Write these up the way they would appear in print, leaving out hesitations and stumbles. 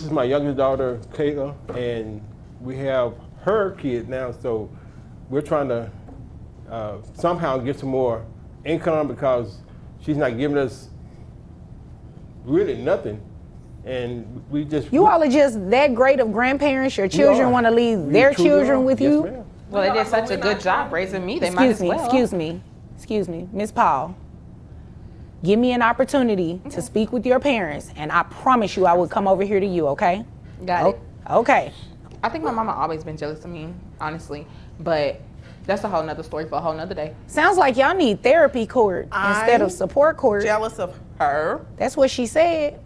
is my youngest daughter, Kayla, and we have her kid now, so we're trying to somehow get some more income because she's not giving us really nothing. And we just... You all are just that great of grandparents. Your children want to leave their children with you? Yes, ma'am. Well, they did such a good job raising me. They might as well. Excuse me, Miss Paul. Give me an opportunity to speak with your parents, and I promise you I will come over here to you, okay? Got it. Okay. I think my mama always been jealous of me, honestly. But that's a whole nother story for a whole nother day. Sounds like y'all need therapy court instead of support court. Jealous of her? That's what she said.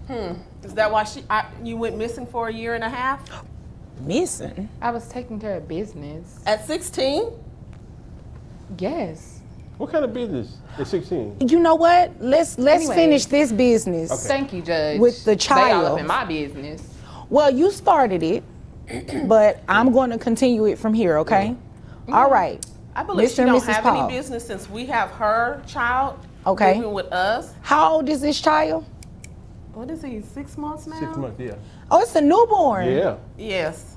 Is that why you went missing for a year and a half? Missing? I was taking care of business. At 16? Yes. What kind of business at 16? You know what? Let's Anyway. finish this business. Okay. Thank you, Judge. With the They all child. up in my business. Well, you started it, but I'm going to continue it from here, okay? All right. I believe Mr. she and don't Mrs. have Paul. any business since we have her child Okay. living with us. How old is this child? What is he, 6 months now? 6 months, yeah. Oh, it's a newborn. Yeah, Yes.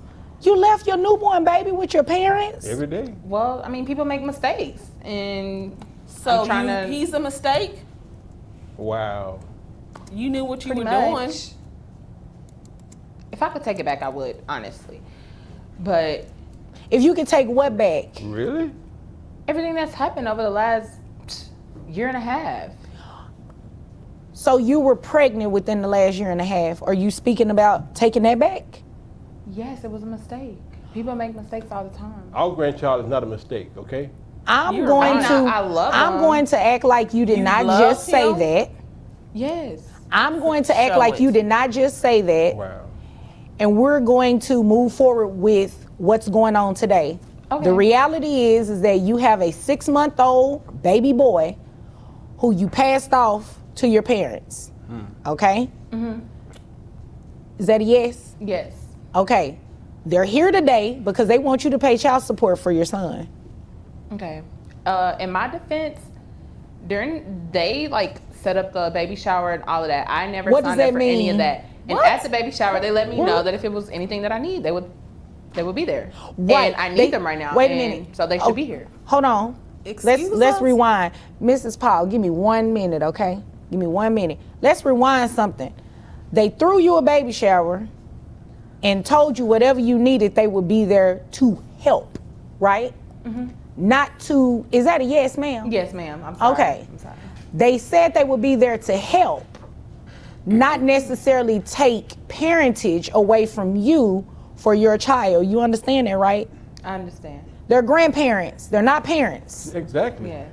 You left your newborn baby with your parents? every day. Well, I mean, people make mistakes. And So I'm trying to... he's a mistake? Wow. You knew what you pretty were much. doing. If I could take it back, I would, honestly. But If you could take what back? Really? everything that's happened over the last year and a half. So you were pregnant within the last year and a half. Are you speaking about taking that back? Yes, it was a mistake. People make mistakes all the time. Our grandchild is not a mistake, okay? I'm You're going right. to I love I'm him. going to act like you did You not love just say him? that. Yes. I'm going to act Show like it. you did not just say that. Wow. And we're going to move forward with what's going on today. Okay. The reality is that you have a 6-month-old baby boy who you passed off to your parents. Okay? Is that a yes? Yes. Okay. They're here today because they want you to pay child support for your son. Okay. In my defense, they like set up the baby shower and all of that. I never What does signed up that for any mean? of that. And What? at the baby shower, they let me know What? that if it was anything that I need, they would be there. Right. And I need They- them right now. wait a and minute. So they should Oh, be here. Hold on. Excuse Let's us? rewind. Mrs. Paul, give me 1 minute, okay? Give me 1 minute. Let's rewind something. They threw you a baby shower and told you whatever you needed, they would be there to help, right? Not to, is that a yes, ma'am? Yes, ma'am. I'm sorry. Okay. I'm sorry. They said they would be there to help, not necessarily take parentage away from you for your child. You understand that, right? I understand. They're grandparents. They're not parents. Exactly. Yes.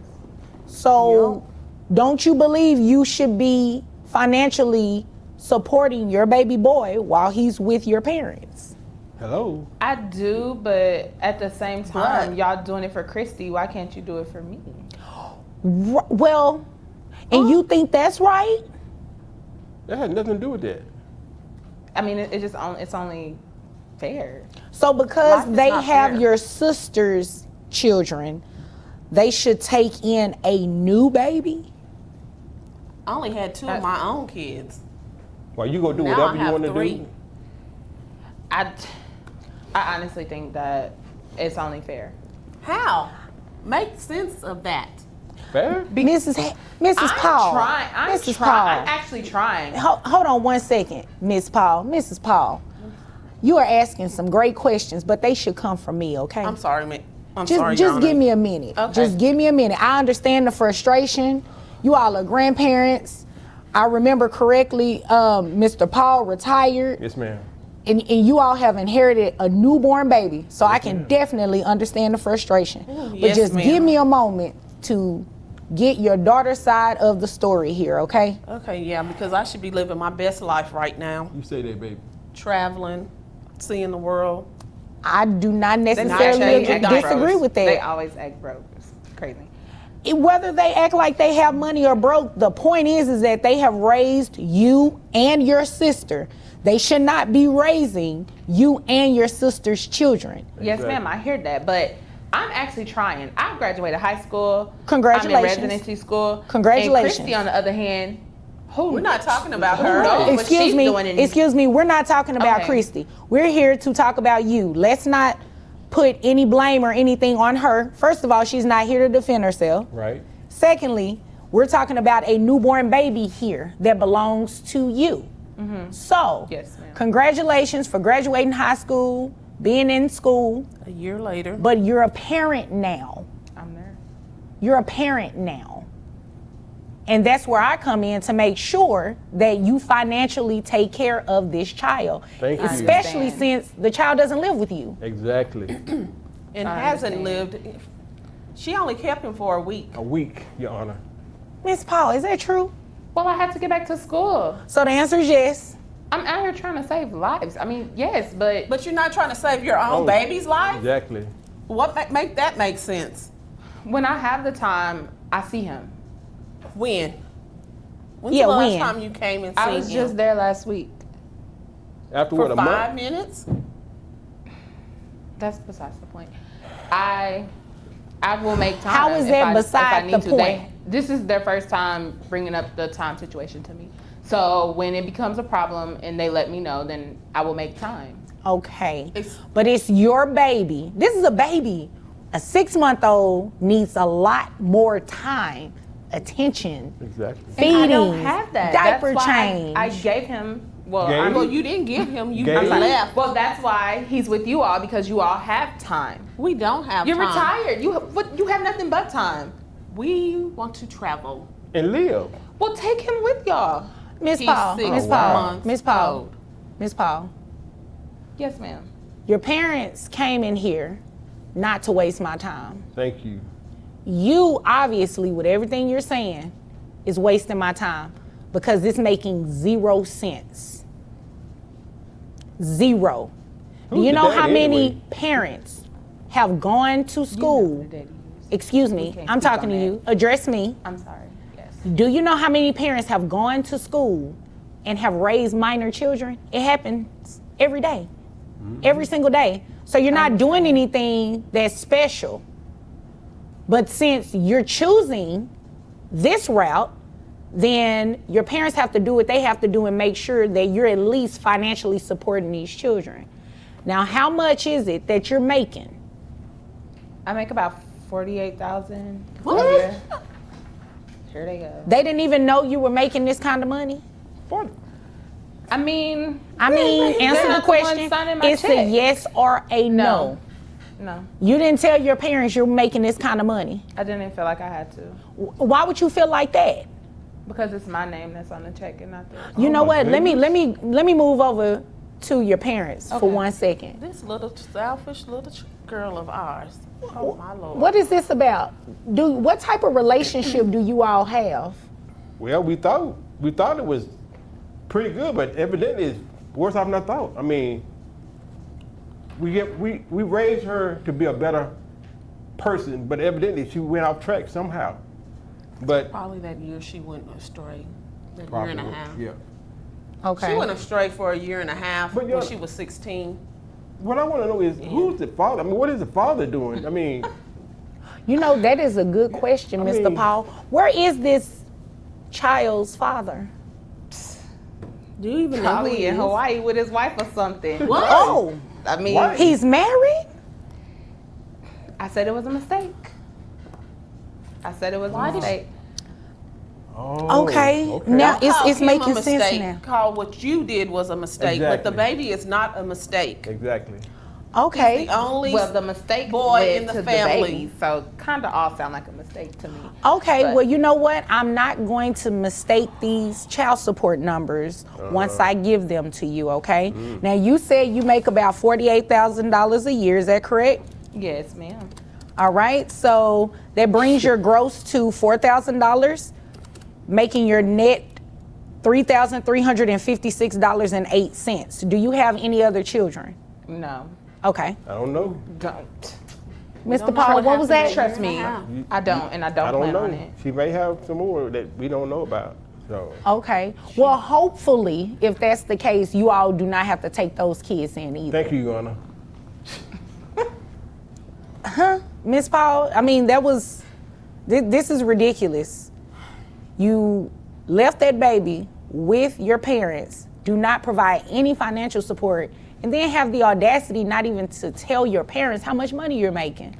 So don't you believe you should be financially supporting your baby boy while he's with your parents? Hello. I do, but at the same time, But- y'all doing it for Christy. Why can't you do it for me? Well, and you think that's right? That had nothing to do with that. I mean, it's only fair. So because Life is they not have fair. your sister's children, they should take in a new baby? I only had 2 of my own kids. Well, you gonna do Now whatever I you have want to 3. do. I honestly think that it's only fair. How? Make sense of that. Fair? Mrs. I'm Paul. trying. I'm Mrs. trying. Paul. I'm actually trying. Hold on 1 second, Miss Paul. Mrs. Paul, you are asking some great questions, but they should come from me, okay? I'm sorry, ma'am. I'm Just, sorry, just Your give Honor. me a minute. Okay. Just give me a minute. I understand the frustration. You all are grandparents. I remember correctly, Mr. Paul retired, Yes, ma'am. and you all have inherited a newborn baby. So I can definitely understand the frustration. But yes, just ma'am. give me a moment to get your daughter's side of the story here, okay? Okay, yeah, because I should be living my best life right now. You say that, baby. Traveling, seeing the world. I do not They necessarily act disagree broke. with They that. always act broke. It's crazy. Whether they act like they have money or broke, the point is that they have raised you and your sister. They should not be raising you and your sister's children. Yes, Exactly. ma'am. I hear that, but I'm actually trying. I graduated high school. Congratulations. I'm in residency school. Congratulations. And Christy, on the other hand, We're not talking about Who her. knows? what she's doing in- Excuse me, we're not talking about Okay. Christy. We're here to talk about you. Let's not put any blame or anything on her. First of all, she's not here to defend herself. Right. Secondly, we're talking about a newborn baby here that belongs to you. So, Yes, ma'am. congratulations for graduating high school, being in school, A year later. but you're a parent now. I'm there. You're a parent now. And that's where I come in to make sure that you financially take care of this child. Thank you. Especially understand. since the child doesn't live with you. Exactly. And I hasn't understand. lived. She only kept him for a week. A week, Your Honor. Miss Paul, is that true? Well, I had to get back to school. So the answer is yes. I'm out here trying to save lives. I mean, yes, but But you're not trying to save your own Oh. baby's life? Exactly. What make that make sense? when I have the time, I see him. When? When's Yeah, the last when? time you came and I seen was him? just there last week. After For what, a 5 month? minutes? That's besides the point. I will make time. How is if that I beside need the to. point? This is their first time bringing up the time situation to me. So when it becomes a problem and they let me know, then I will make time. Okay. It's- But it's your baby. This is a baby. A 6-month-old needs a lot more time, attention, Exactly. feeding, And I don't have that. diaper That's why change. I gave him. Well, Gave? I'm, Well, you didn't give him. You Gave? left. well, that's why he's with you all, because you all have time. We don't have You're time. retired. You have nothing but time. We want to travel. And live. Well, take him with y'all. Miss He's Paul, 6 Miss wow. Paul, months Miss Paul, old. Miss Paul. Yes, ma'am. Your parents came in here not to waste my time. Thank you. You obviously, with everything you're saying, is wasting my time because it's making 0 sense. 0. Do Who's you the know how daddy many anyway? parents have gone to school? Excuse me, can't I'm speak talking to on you. Address me. I'm sorry. Yes. Do you know how many parents have gone to school and have raised minor children? It happens every day, every single day. So you're not doing anything that's special. But since you're choosing this route, then your parents have to do what they have to do and make sure that you're at least financially supporting these children. Now, how much is it that you're making? I make about 48,000 a What? year. Here they go. They didn't even know you were making this kind of money? I mean, Answer they're the not the ones question. signing my It's a check. yes or a no. No, You didn't tell your parents you're making this kind of money. I didn't feel like I had to, Why would you feel like that? because it's my name that's on the check and not theirs. You know my what? Let me move over to your parents for Okay. 1 second. This little selfish little girl of ours. Oh my Lord. What is this about? What type of relationship do you all have? Well, we thought it was pretty good, but evidently it's worse off than I thought. I mean, we raised her to be a better person, but evidently she went off track somehow. But Probably that year she went astray. That probably, year and a half. yeah. Okay. She went astray for a year and a half But when you're- she was 16. What I want to know is who's the father? I mean, what is the father doing? I mean, You know, that is a good question, I Mr. mean- Paul. Where is this child's father? Do you even know who Probably he in is? Hawaii with his wife or something. What? Oh, I mean, Why? he's married? I said it was a mistake. I said it was a mistake. oh, Okay. Now Don't call it's him a making sense mistake. now. Call what you did was a mistake, but the Exactly. baby is not a mistake. Exactly. Okay. He's the only Well, the mistake boy led in the to family. the baby, so kind of all sound like a mistake to me. Okay, But- well, you know what? I'm not going to mistake these child support numbers once I give them to you, okay? Now, you said you make about $48,000 a year, is that correct? Yes, ma'am. All right, so that brings your gross to $4,000, making your net $3,356.08. Do you have any other children? No, Okay. I don't know. don't. Mr. don't know Paul, what what was that? happened Trust me, Yeah. I don't, and I don't I don't plan know. on it. She may have some more that we don't know about. So Okay. Well, hopefully, if that's the case, you all do not have to take those kids in either. thank you, Your Honor. Miss Paul, I mean, this is ridiculous. You left that baby with your parents, do not provide any financial support, and then have the audacity not even to tell your parents how much money you're making.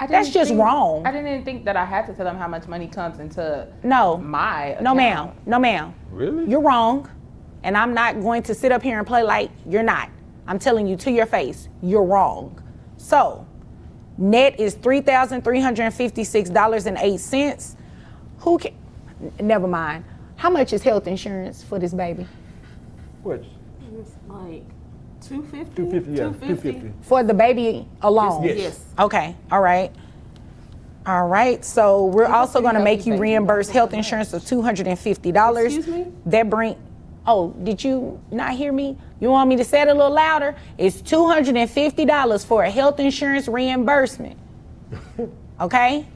That's just wrong. I didn't even think that I had to tell them how much money comes into No. my account. No, ma'am. No, ma'am. Really? You're wrong. And I'm not going to sit up here and play like you're not. I'm telling you to your face, you're wrong. So, net is $3,356.08. Who can, never mind. How much is health insurance for this baby? What? It's like 250. 250, yeah, 250. For the baby alone? Yes. Okay, all right. All right, so we're also gonna make you baby. reimburse health insurance of $250. Excuse me? That did you not hear me? You want me to say it a little louder? It's $250 for a health insurance reimbursement. Okay?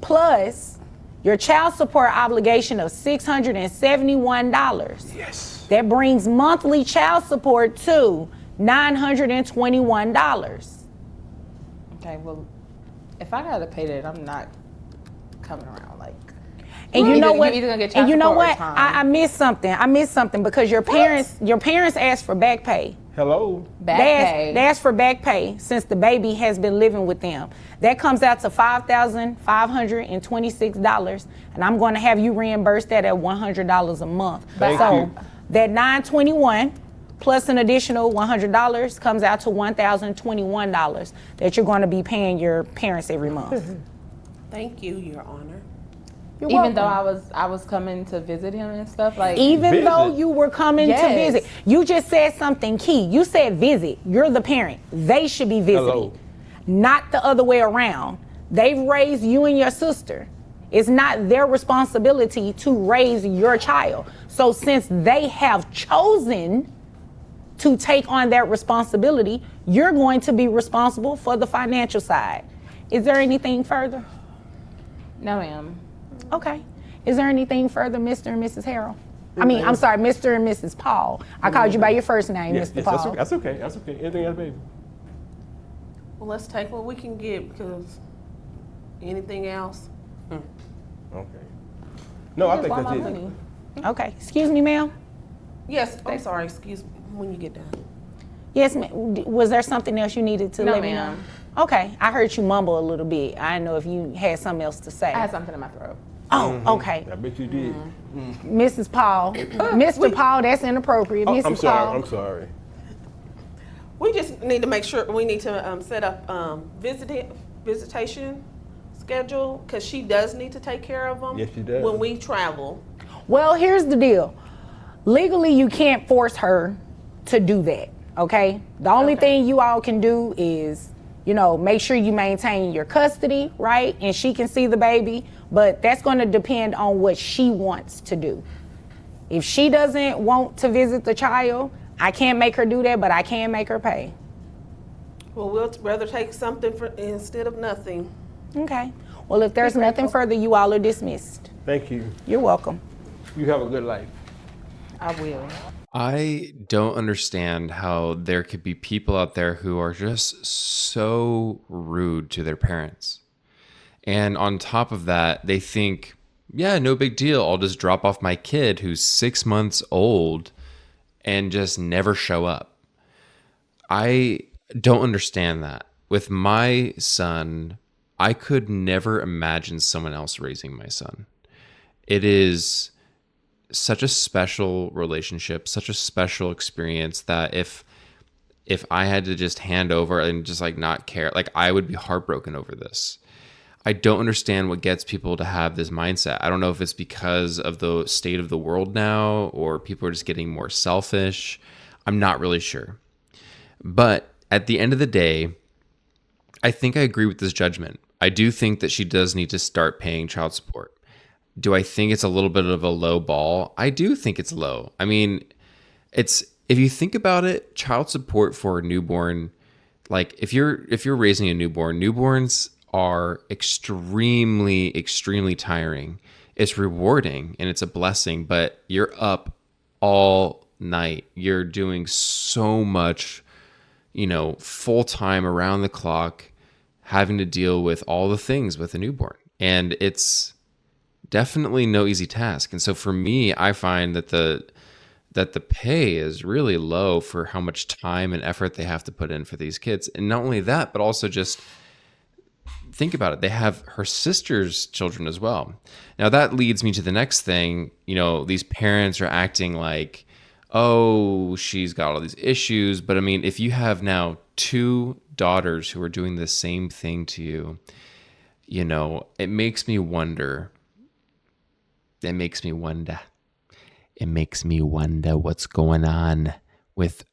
Plus your child support obligation of $671. Yes. That brings monthly child support to $921. Okay, well, if I gotta pay that, I'm not coming around. Like, And you know what? You're either gonna get And child you know support or what? time. I missed something. I missed something because your parents asked for back pay. Hello? Back They pay. asked for back pay since the baby has been living with them. That comes out to $5,526, and I'm going to have you reimburse that at $100 a month. Thank so you. that $921 plus an additional $100 comes out to $1,021 that you're going to be paying your parents every month. Thank you, Your Honor. You're Even welcome. though I was coming to visit him and stuff, like, Even Visit. though you were coming to Yes. visit, you just said something key. You said visit. You're the parent. They should be visiting, Hello. not the other way around. They've raised you and your sister. It's not their responsibility to raise your child. So since they have chosen to take on that responsibility, you're going to be responsible for the financial side. Is there anything further? no, ma'am. Okay. Is there anything further, Mr. and Mrs. Harrell? I'm sorry, Mr. and Mrs. Paul. I called you by your first name, Yes, Mr. yes, Paul. that's okay. That's okay. Anything else, baby? Well, let's take what we can get because anything else? Okay. No, I Just think want that's my it. money. Okay. Excuse me, ma'am. Yes, I'm sorry. Excuse me when you get done. Yes, ma'am. Was there something else you needed to No, let me know? ma'am. Okay. I heard you mumble a little bit. I didn't know if you had something else to say. I had something in my throat. Oh, okay. I bet you did. Mrs. Paul. Mr. Paul, that's inappropriate. Oh, Mrs. I'm sorry. Paul. I'm sorry. We just need to make sure we need to set up visitation schedule because she does need to take care of them. Yes, she does. When we travel. Well, here's the deal. Legally, you can't force her to do that, okay? The only thing you all can do is, make sure you maintain your custody, right? And she can see the baby, but that's going to depend on what she wants to do. If she doesn't want to visit the child, I can't make her do that, but I can make her pay. Well, we'll rather take something instead of nothing. Okay. Well, if there's nothing further, you all are dismissed. Thank you. You're welcome. You have a good life. I will. I don't understand how there could be people out there who are just so rude to their parents. And on top of that, they think, yeah, no big deal. I'll just drop off my kid who's 6 months old and just never show up. I don't understand that. With my son, I could never imagine someone else raising my son. It is such a special relationship, such a special experience that if I had to just hand over and just not care, I would be heartbroken over this. I don't understand what gets people to have this mindset. I don't know if it's because of the state of the world now or people are just getting more selfish. I'm not really sure. But at the end of the day, I think I agree with this judgment. I do think that she does need to start paying child support. Do I think it's a little bit of a low ball? I do think it's low. I mean, if you think about it, child support for a newborn, if you're raising a newborn, newborns are extremely, extremely tiring. It's rewarding and it's a blessing, but you're up all night. You're doing so much, full time around the clock, having to deal with all the things with a newborn. And it's definitely no easy task. And so for me, I find that the pay is really low for how much time and effort they have to put in for these kids. And not only that, but also just think about it. They have her sister's children as well. Now that leads me to the next thing. These parents are acting like, oh, she's got all these issues. But I mean, if you have now 2 daughters who are doing the same thing to you, it makes me wonder. It makes me wonder what's going on with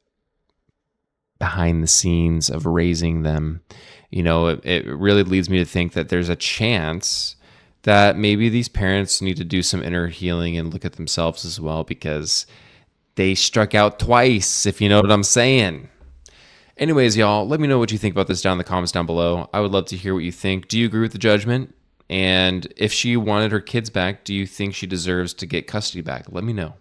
behind the scenes of raising them. It really leads me to think that there's a chance that maybe these parents need to do some inner healing and look at themselves as well, because they struck out twice, if you know what I'm saying. Anyways, y'all, let me know what you think about this down in the comments down below. I would love to hear what you think. Do you agree with the judgment? And if she wanted her kids back, do you think she deserves to get custody back? Let me know.